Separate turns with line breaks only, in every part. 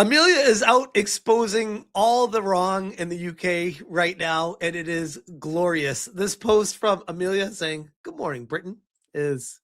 Amelia is out exposing all the wrong in the UK right now, and it is glorious. This post from Amelia saying, "Good morning, Britain," is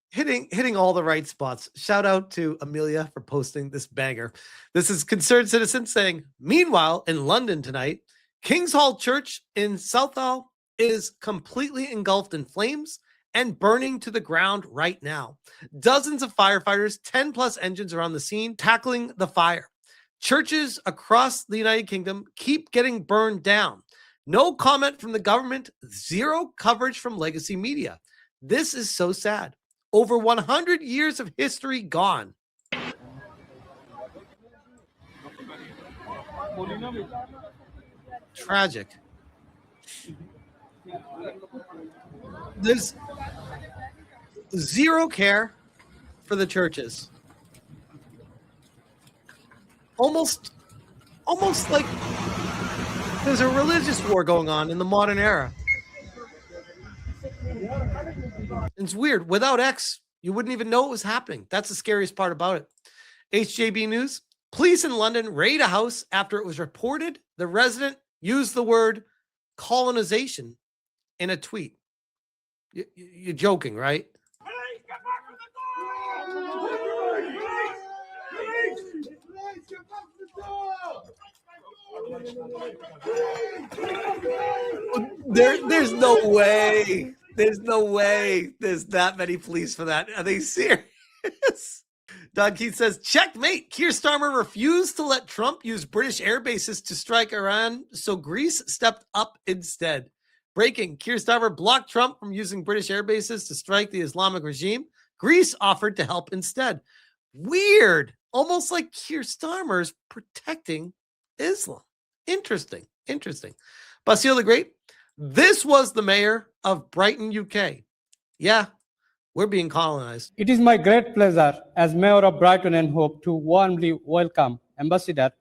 hitting all the right spots. Shout out to Amelia for posting this banger. This is Concerned Citizen saying, "Meanwhile, in London tonight, King's Hall Church in Southall is completely engulfed in flames and burning to the ground right now. Dozens of firefighters, 10 plus engines are on the scene tackling the fire. Churches across the United Kingdom keep getting burned down. No comment from the government, zero coverage from legacy media. This is so sad. Over 100 years of history gone." Tragic. There's zero care for the churches. Almost like there's a religious war going on in the modern era. It's weird. Without X, you wouldn't even know it was happening. That's the scariest part about it. HJB News. Police in London raid a house after it was reported the resident used the word colonization in a tweet. You're joking, right? There's no way. There's no way there's that many police for that. Are they serious? Don Keith says, checkmate. Keir Starmer refused to let Trump use British air bases to strike Iran, so Greece stepped up instead. Breaking. Keir Starmer blocked Trump from using British air bases to strike the Islamic regime. Greece offered to help instead. Weird. Almost like Keir Starmer's protecting Islam. Interesting. Basile the Great. This was the mayor of Brighton, UK. Yeah, we're being colonized.
It is my great pleasure as mayor of Brighton and Hope to warmly welcome Ambassador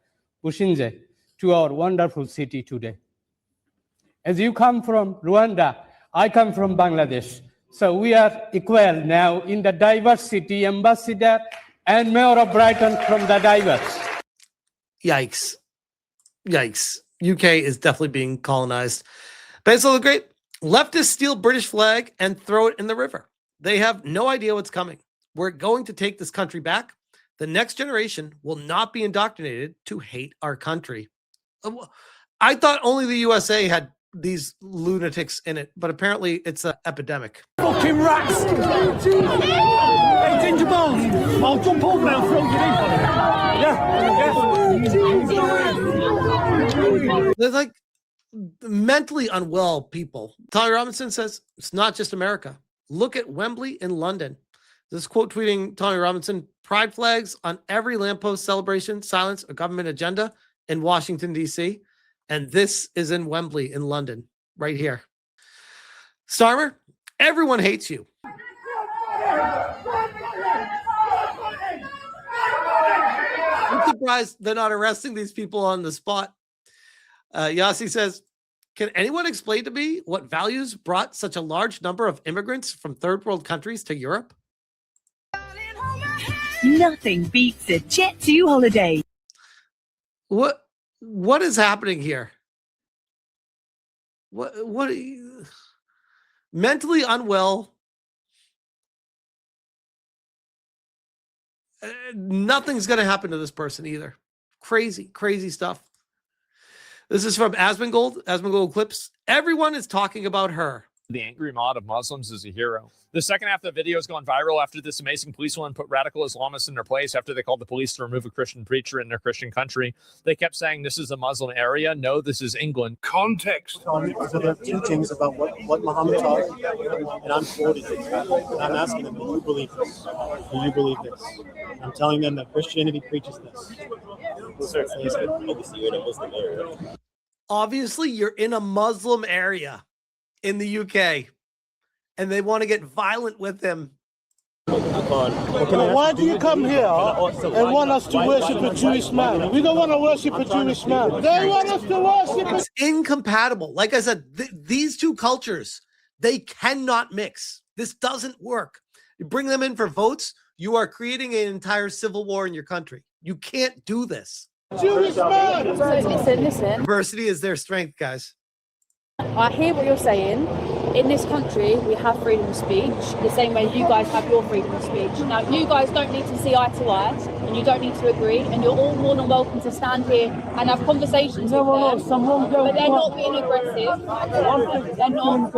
Bushinje to our wonderful city today. As you come from Rwanda, I come from Bangladesh. So we are equal now in the diversity, Ambassador and Mayor of Brighton from the diverse.
Yikes. UK is definitely being colonized. Basil the Great. Leftists steal British flag and throw it in the river. They have no idea what's coming. We're going to take this country back. The next generation will not be indoctrinated to hate our country. I thought only the USA had these lunatics in it, but apparently it's an epidemic.
Fucking rats! Hey, ginger balls! I'll jump over now and throw you in. Yeah.
They're like mentally unwell people. Tommy Robinson says, it's not just America. Look at Wembley in London. This quote tweeting Tommy Robinson, pride flags on every lamppost, celebration, silence, a government agenda in Washington, D.C., and this is in Wembley in London, right here. Starmer, everyone hates you. I'm surprised they're not arresting these people on the spot. Yossi says, can anyone explain to me what values brought such a large number of immigrants from third world countries to Europe?
Nothing beats a Jet2 holiday.
What is happening here? What are you, mentally unwell? Nothing's going to happen to this person either. Crazy stuff. This is from Asmongold Clips. Everyone is talking about her.
The angry mob of Muslims is a hero. The second half of the video has gone viral after this amazing policewoman put radical Islamists in their place after they called the police to remove a Christian preacher in their Christian country. They kept saying this is a Muslim area. No, this is England.
Context on the teachings about what Muhammad taught, and I'm quoting it. And I'm asking them, do you believe this? Do you believe this? I'm telling them that Christianity preaches this.
Obviously, you're in a Muslim area in the UK, and they want to get violent with him.
Why do you come here and want us to worship a Jewish man? We don't want to worship a Jewish man. They want us to worship.
It's incompatible. Like I said, these two cultures, they cannot mix. This doesn't work. You bring them in for votes, You are creating an entire civil war in your country. You can't do this.
Jewish man.
Listen.
Diversity is their strength, guys.
I hear what you're saying. In this country, we have freedom of speech, the same way you guys have your freedom of speech. Now, you guys don't need to see eye to eye, and you don't need to agree, and you're all more than welcome to stand here and have conversations with them. But they're not being aggressive. They're not.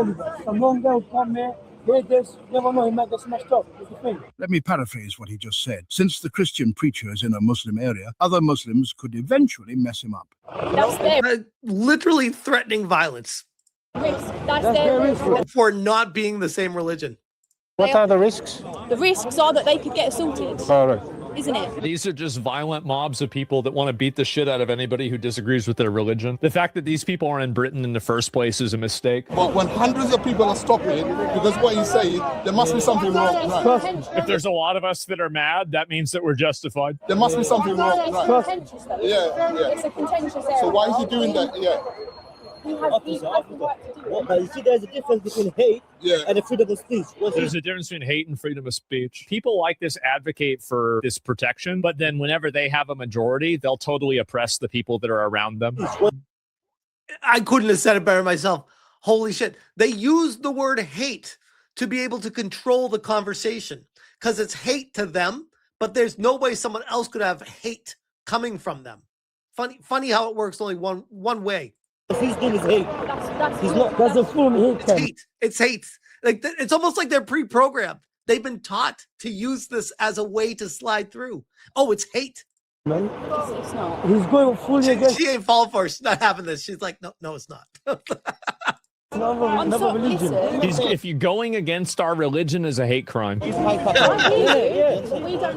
Some girl come here, they just never know, he might get smashed up. That's the thing.
Let me paraphrase what he just said. Since the Christian preacher is in a Muslim area, other Muslims could eventually mess him up.
That's their
Literally threatening violence
risk. That's their risk.
for not being the same religion.
What are the risks?
The risks are that they could get assaulted,
All right.
isn't it?
These are just violent mobs of people that want to beat the shit out of anybody who disagrees with their religion. The fact that these people are in Britain in the first place is a mistake.
But when hundreds of people are stopping, because what he's saying, there must be something wrong. Right.
If there's a lot of us that are mad, that means that we're justified.
There must be something wrong.
It's
Right.
contentious, though.
Yeah.
It's a contentious area.
So why is he doing that? Yeah.
He has the right to do it.
But you see, there's a difference between hate
Yeah.
and the freedom of speech.
There's a difference between hate and freedom of speech. People like this advocate for this protection, but then whenever they have a majority, they'll totally oppress the people that are around them.
I couldn't have said it better myself. Holy shit. They use the word hate to be able to control the conversation because it's hate to them, but there's no way someone else could have hate coming from them. Funny how it works only one way.
His name is hate.
That's
He's not, that's a form of
It's hate. It's hate. Like it's almost like they're pre-programmed. They've been taught to use this as a way to slide through. Oh, it's hate.
man.
It's not.
He's going fully against
She ain't falling for it. She's not having this. She's like, no, it's not.
another religion.
Listen,
If you're going against our religion is a hate crime.
we don't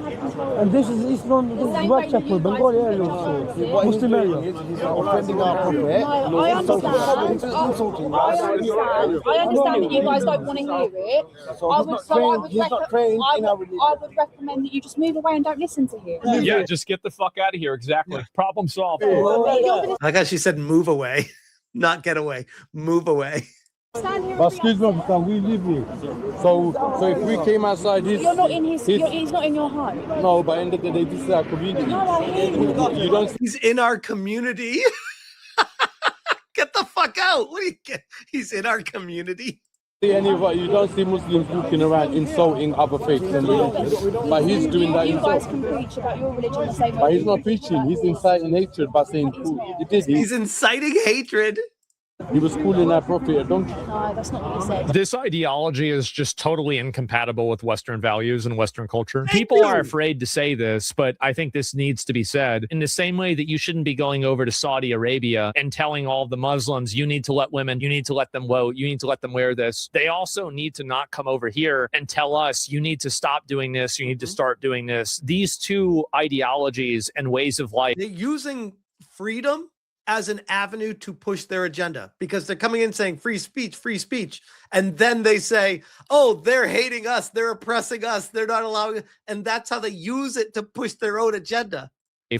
have control.
And this is Islam, this is Whitechapel, Bengali area also. Muslim area.
He's offending our prophet.
No, I understand. I understand that you guys don't want to hear it. I would recommend that you just move away and don't listen to him.
Yeah, just get the fuck out of here. Exactly. Problem solved.
Like how she said, move away, not get away. Move away.
But excuse me, can we live here? So if we came outside,
You're not in his. He's not in your home.
no, by the end of the day, this is our community.
No, I hear you.
You don't
He's in our community. Get the fuck out. What do you get? He's in our community.
see anybody, you don't see Muslims looking around insulting other faiths and religions. But he's doing that
You guys
himself.
can preach about your religion the same way.
But he's not preaching, he's inciting hatred by saying, cool. He did,
He's inciting hatred.
he was calling our prophet a donkey.
No, that's not what he said.
This ideology is just totally incompatible with Western values and Western culture.
Thank
People
you.
are afraid to say this, but I think this needs to be said in the same way that you shouldn't be going over to Saudi Arabia and telling all the Muslims, you need to let women, you need to let them vote, you need to let them wear this. They also need to not come over here and tell us, you need to stop doing this, you need to start doing this. These two ideologies and ways of life.
They're using freedom as an avenue to push their agenda because they're coming in saying free speech. And then they say, oh, they're hating us. They're oppressing us. They're not allowing it. And that's how they use it to push their own agenda.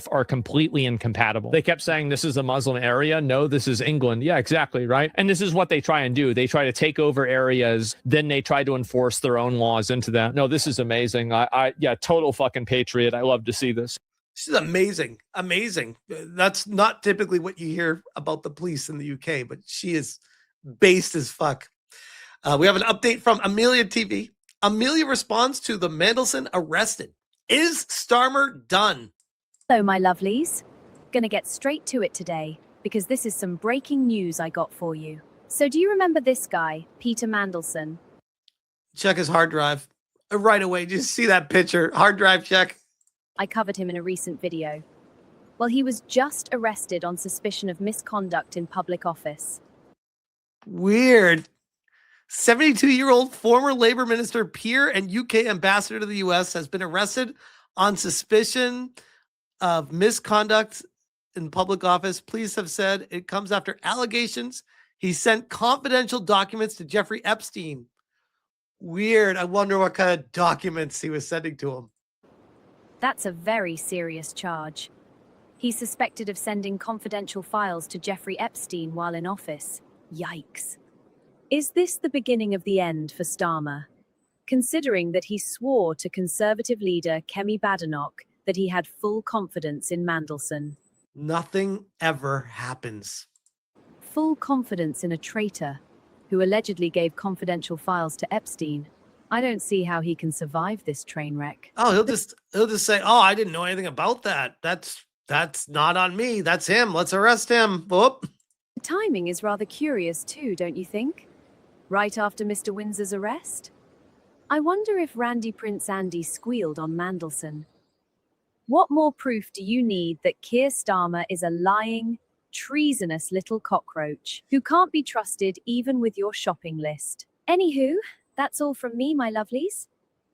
Are completely incompatible. They kept saying this is a Muslim area. No, this is England. Yeah, exactly, right? And this is what they try and do. They try to take over areas, then they try to enforce their own laws into that. No, this is amazing. Yeah, total fucking patriot. I love to see this.
She's amazing. That's not typically what you hear about the police in the UK, but she is based as fuck. We have an update from Amelia TV. Amelia responds to the Mandelson arrested. Is Starmer done?
Hello, my lovelies. Gonna get straight to it today, because this is some breaking news I got for you. So do you remember this guy, Peter Mandelson?
Check his hard drive. Right away, just see that picture. Hard drive check.
I covered him in a recent video. Well, he was just arrested on suspicion of misconduct in public office.
Weird. 72-year-old former labor minister, peer, and UK ambassador to the US has been arrested on suspicion of misconduct in public office. Police have said it comes after allegations he sent confidential documents to Jeffrey Epstein. Weird. I wonder what kind of documents he was sending to him.
That's a very serious charge. He's suspected of sending confidential files to Jeffrey Epstein while in office. Yikes. Is this the beginning of the end for Starmer? considering that he swore to Conservative leader Kemi Badenoch that he had full confidence in Mandelson.
Nothing ever happens.
Full confidence in a traitor who allegedly gave confidential files to Epstein. I don't see how he can survive this train wreck.
Oh, he'll just say, "Oh, I didn't know anything about that. That's not on me. That's him. Let's arrest him." Whoop.
The timing is rather curious too, don't you think? Right after Mr. Windsor's arrest? I wonder if Randy Prince Andy squealed on Mandelson. What more proof do you need that Keir Starmer is a lying, treasonous little cockroach who can't be trusted even with your shopping list? Anywho, that's all from me, my lovelies.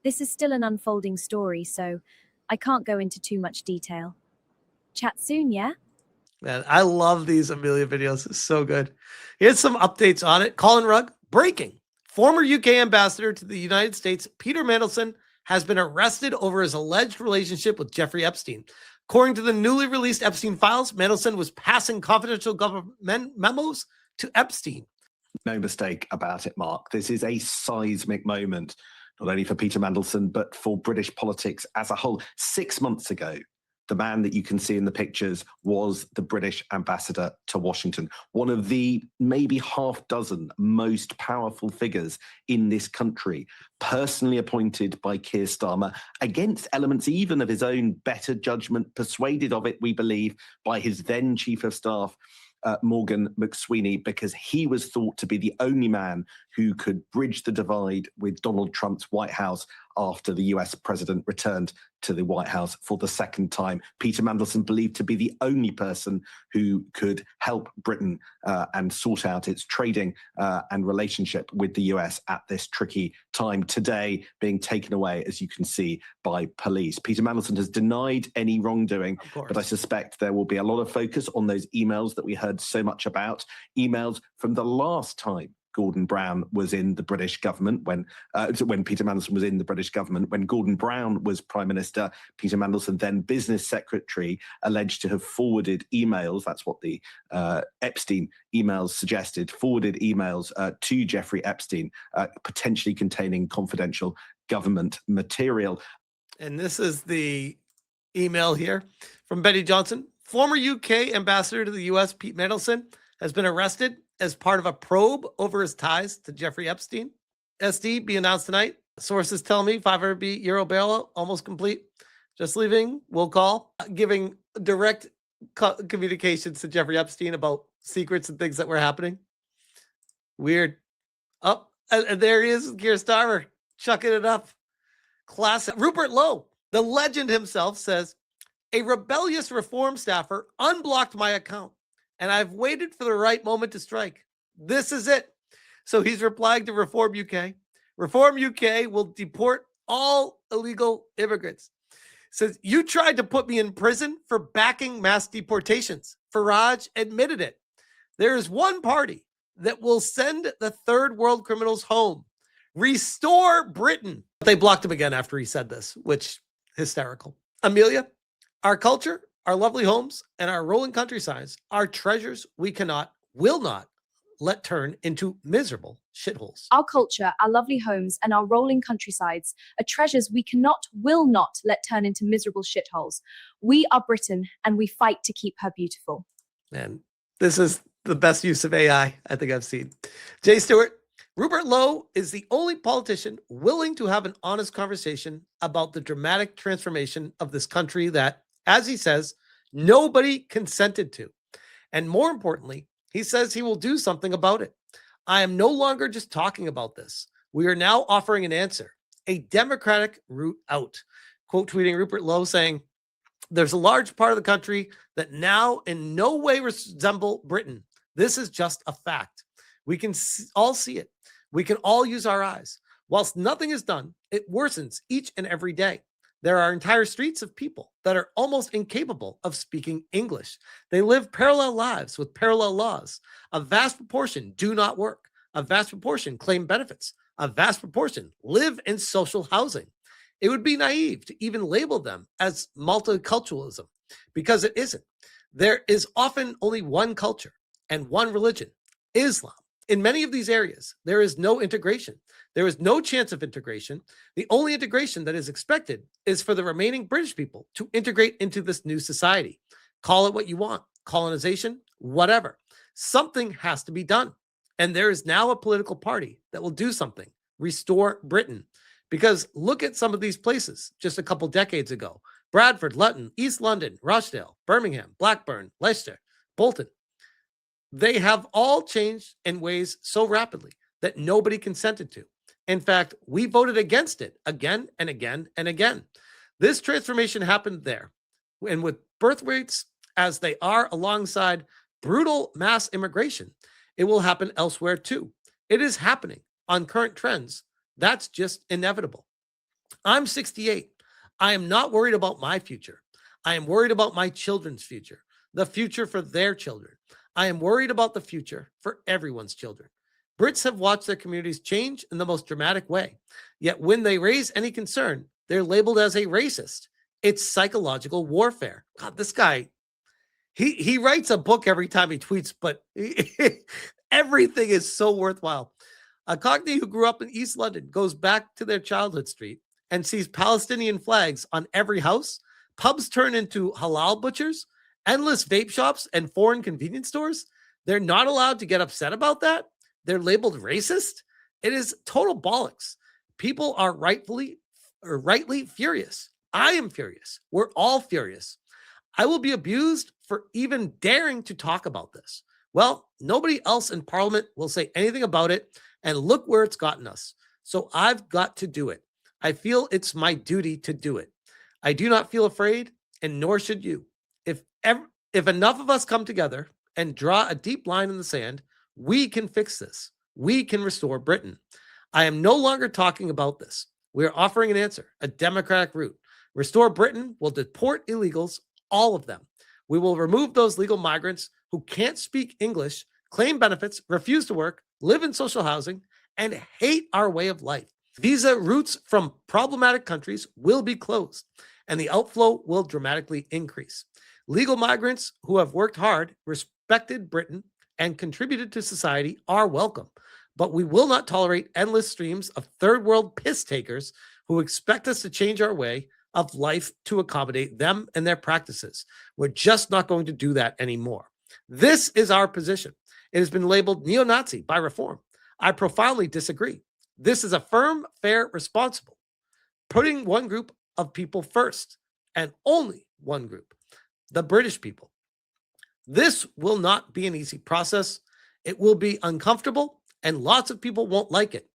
This is still an unfolding story, so I can't go into too much detail. Chat soon, yeah?
Man, I love these Amelia videos. It's so good. Here's some updates on it. Colin Rugg, breaking. Former UK ambassador to the United States, Peter Mandelson, has been arrested over his alleged relationship with Jeffrey Epstein. According to the newly released Epstein files, Mandelson was passing confidential government memos to Epstein.
No mistake about it, Mark. This is a seismic moment, not only for Peter Mandelson, but for British politics as a whole. 6 months ago, the man that you can see in the pictures was the British ambassador to Washington, one of the maybe half dozen most powerful figures in this country, personally appointed by Keir Starmer against elements even of his own better judgment, persuaded of it, we believe, by his then chief of staff, Morgan McSweeney, because he was thought to be the only man who could bridge the divide with Donald Trump's White House after the US president returned to the White House for the second time. Peter Mandelson believed to be the only person who could help Britain and sort out its trading and relationship with the US at this tricky time. Today, being taken away, as you can see, by police. Peter Mandelson has denied any wrongdoing, but I suspect there will be a lot of focus on those emails that we heard so much about, emails from the last time Gordon Brown was in the British government, when Peter Mandelson was in the British government. When Gordon Brown was Prime Minister, Peter Mandelson, then Business Secretary, alleged to have forwarded emails, that's what the Epstein emails suggested, forwarded emails to Jeffrey Epstein, potentially containing confidential government material.
And this is the email here from Betty Johnson. Former UK ambassador to the US, Pete Mandelson, has been arrested as part of a probe over his ties to Jeffrey Epstein. SD be announced tonight. Sources tell me €500 bail almost complete. Just leaving. We'll call. Giving direct communications to Jeffrey Epstein about secrets and things that were happening. Weird. Oh, and there he is, Keir Starmer, chucking it up. Classic. Rupert Lowe, the legend himself, says, a rebellious reform staffer unblocked my account, and I've waited for the right moment to strike. This is it. So he's replying to Reform UK. Reform UK will deport all illegal immigrants. Says, you tried to put me in prison for backing mass deportations. Farage admitted it. There is one party that will send the third world criminals home. Restore Britain. They blocked him again after he said this, which hysterical. Amelia, our culture, our lovely homes, and our rolling countrysides are treasures we cannot, will not let turn into miserable shitholes.
Our culture, our lovely homes, and our rolling countrysides are treasures we cannot, will not let turn into miserable shitholes. We are Britain, and we fight to keep her beautiful.
Man, this is the best use of AI I think I've seen. Jay Stewart, Rupert Lowe is the only politician willing to have an honest conversation about the dramatic transformation of this country that, as he says, nobody consented to. And more importantly, he says he will do something about it. I am no longer just talking about this. We are now offering an answer, a democratic route out. Quote tweeting Rupert Lowe saying, there's a large part of the country that now in no way resemble Britain. This is just a fact. We can all see it. We can all use our eyes. Whilst nothing is done, it worsens each and every day. There are entire streets of people that are almost incapable of speaking English. They live parallel lives with parallel laws. A vast proportion do not work. A vast proportion claim benefits. A vast proportion live in social housing. It would be naive to even label them as multiculturalism because it isn't. There is often only one culture and one religion, Islam. In many of these areas, there is no integration. There is no chance of integration. The only integration that is expected is for the remaining British people to integrate into this new society. Call it what you want, colonization, whatever. Something has to be done. And there is now a political party that will do something, restore Britain. Because look at some of these places just a couple decades ago. Bradford, Luton, East London, Rochdale, Birmingham, Blackburn, Leicester, Bolton. They have all changed in ways so rapidly that nobody consented to. In fact, we voted against it again and again and again. This transformation happened there. And with birth rates as they are alongside brutal mass immigration, it will happen elsewhere too. It is happening on current trends. That's just inevitable. I'm 68. I am not worried about my future. I am worried about my children's future, the future for their children. I am worried about the future for everyone's children. Brits have watched their communities change in the most dramatic way. Yet when they raise any concern, they're labeled as a racist. It's psychological warfare. God, this guy, he writes a book every time he tweets, but everything is so worthwhile. A Cockney who grew up in East London goes back to their childhood street and sees Palestinian flags on every house. Pubs turn into halal butchers, endless vape shops, and foreign convenience stores. They're not allowed to get upset about that. They're labeled racist. It is total bollocks. People are rightly furious. I am furious. We're all furious. I will be abused for even daring to talk about this. Well, nobody else in Parliament will say anything about it, and look where it's gotten us. So I've got to do it. I feel it's my duty to do it. I do not feel afraid, and nor should you. If enough of us come together and draw a deep line in the sand, we can fix this. We can restore Britain. I am no longer talking about this. We are offering an answer, a democratic route. Restore Britain will deport illegals, all of them. We will remove those legal migrants who can't speak English, claim benefits, refuse to work, live in social housing, and hate our way of life. Visa routes from problematic countries will be closed, and the outflow will dramatically increase. Legal migrants who have worked hard, respected Britain, and contributed to society are welcome. But we will not tolerate endless streams of third world piss takers who expect us to change our way of life to accommodate them and their practices. We're just not going to do that anymore. This is our position. It has been labeled neo-Nazi by Reform. I profoundly disagree. This is a firm, fair, responsible, putting one group of people first, and only one group, the British people. This will not be an easy process. It will be uncomfortable, and lots of people won't like it.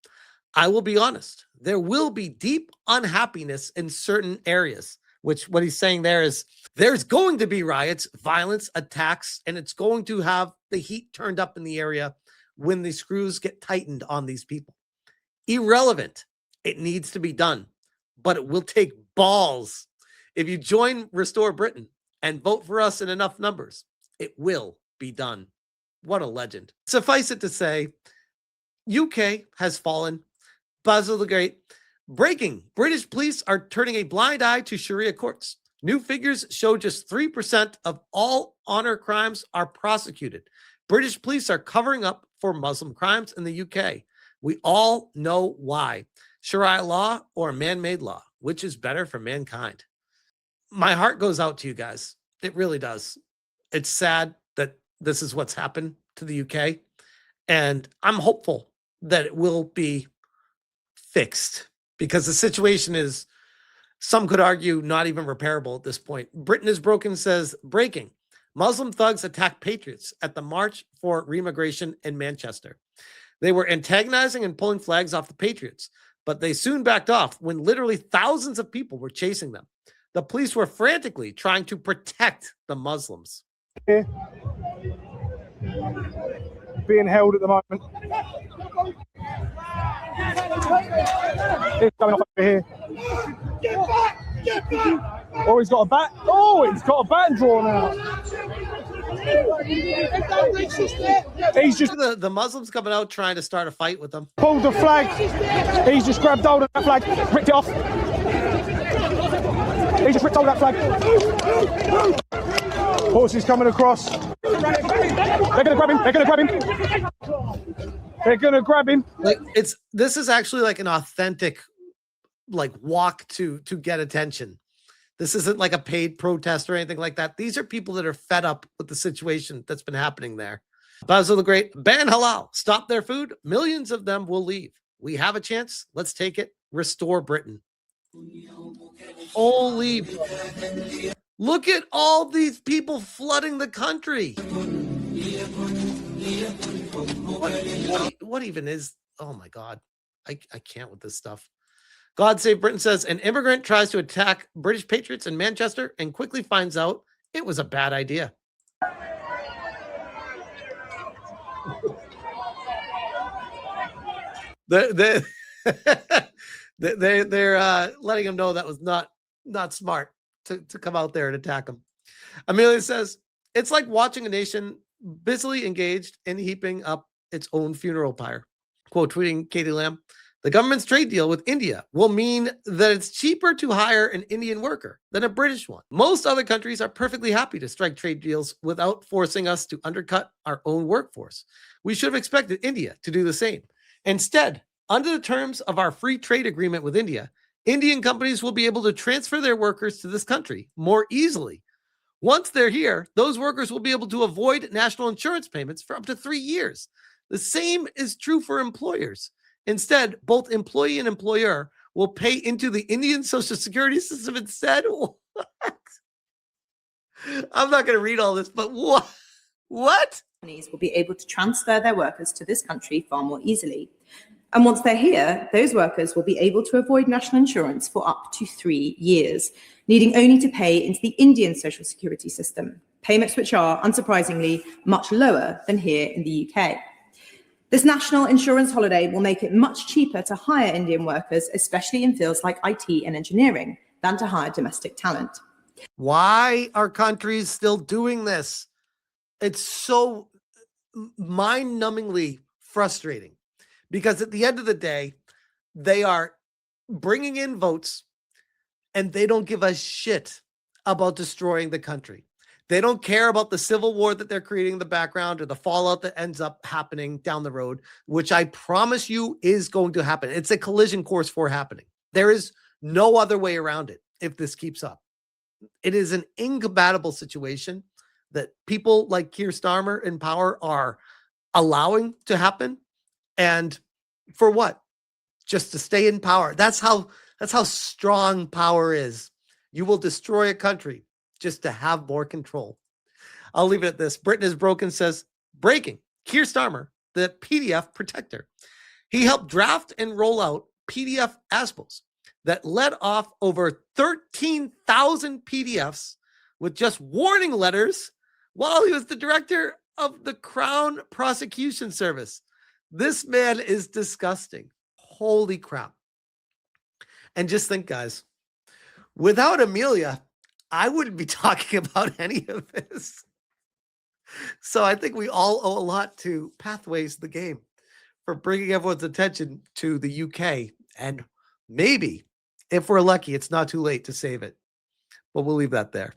I will be honest. There will be deep unhappiness in certain areas, which what he's saying there is there's going to be riots, violence, attacks, and it's going to have the heat turned up in the area when the screws get tightened on these people. Irrelevant. It needs to be done, but it will take balls. If you join Restore Britain and vote for us in enough numbers, it will be done. What a legend. Suffice it to say, UK has fallen. Basil the Great. Breaking. British police are turning a blind eye to Sharia courts. New figures show just 3% of all honor crimes are prosecuted. British police are covering up for Muslim crimes in the UK. We all know why. Sharia law or man-made law, which is better for mankind? My heart goes out to you guys. It really does. It's sad that this is what's happened to the UK, and I'm hopeful that it will be fixed because the situation is, some could argue, not even repairable at this point. Britain is broken says, breaking. Muslim thugs attacked Patriots at the March for Remigration in Manchester. They were antagonizing and pulling flags off the Patriots, but they soon backed off when literally thousands of people were chasing them. The police were frantically trying to protect the Muslims.
Being held at the moment. It's going off over here.
Get back! Get back!
Oh, he's got a bat. Oh, he's got a bat drawn out. He's just
the Muslims coming out trying to start a fight with them.
Pulled the flag. He's just grabbed hold of that flag, ripped it off. He just ripped hold of that flag. Horses coming across. They're going to grab him. They're going to grab him. They're going to grab him.
Like this is actually like an authentic like walk to get attention. This isn't like a paid protest or anything like that. These are people that are fed up with the situation that's been happening there. Basil the Great, ban halal, stop their food. Millions of them will leave. We have a chance. Let's take it. Restore Britain. Holy, look at all these people flooding the country. What even is, oh my God, I can't with this stuff. God Save Britain says an immigrant tries to attack British Patriots in Manchester and quickly finds out it was a bad idea. They're letting him know that was not smart to come out there and attack him. Amelia says it's like watching a nation busily engaged in heaping up its own funeral pyre. Quote tweeting Katie Lamb, the government's trade deal with India will mean that it's cheaper to hire an Indian worker than a British one. Most other countries are perfectly happy to strike trade deals without forcing us to undercut our own workforce. We should have expected India to do the same. Instead, under the terms of our free trade agreement with India, Indian companies will be able to transfer their workers to this country more easily. Once they're here, those workers will be able to avoid national insurance payments for up to 3 years. The same is true for employers. Instead, both employee and employer will pay into the Indian Social Security system instead. What? I'm not going to read all this, but what?
Companies will be able to transfer their workers to this country far more easily. And once they're here, those workers will be able to avoid national insurance for up to 3 years, needing only to pay into the Indian Social Security system, payments which are, unsurprisingly, much lower than here in the UK. This national insurance holiday will make it much cheaper to hire Indian workers, especially in fields like IT and engineering, than to hire domestic talent.
Why are countries still doing this? It's so mind-numbingly frustrating because at the end of the day, they are bringing in votes and they don't give a shit about destroying the country. They don't care about the civil war that they're creating in the background or the fallout that ends up happening down the road, which I promise you is going to happen. It's a collision course for happening. There is no other way around it if this keeps up. It is an incompatible situation that people like Keir Starmer in power are allowing to happen. And for what? Just to stay in power. That's how strong power is. You will destroy a country just to have more control. I'll leave it at this. Britain is broken says, breaking. Keir Starmer, the PDF protector. He helped draft and roll out PDF ASPOs that led off over 13,000 PDFs with just warning letters while he was the director of the Crown Prosecution Service. This man is disgusting. Holy crap. And just think, guys, without Amelia, I wouldn't be talking about any of this. So I think we all owe a lot to Pathways the Game for bringing everyone's attention to the UK. And maybe, if we're lucky, it's not too late to save it. But we'll leave that there.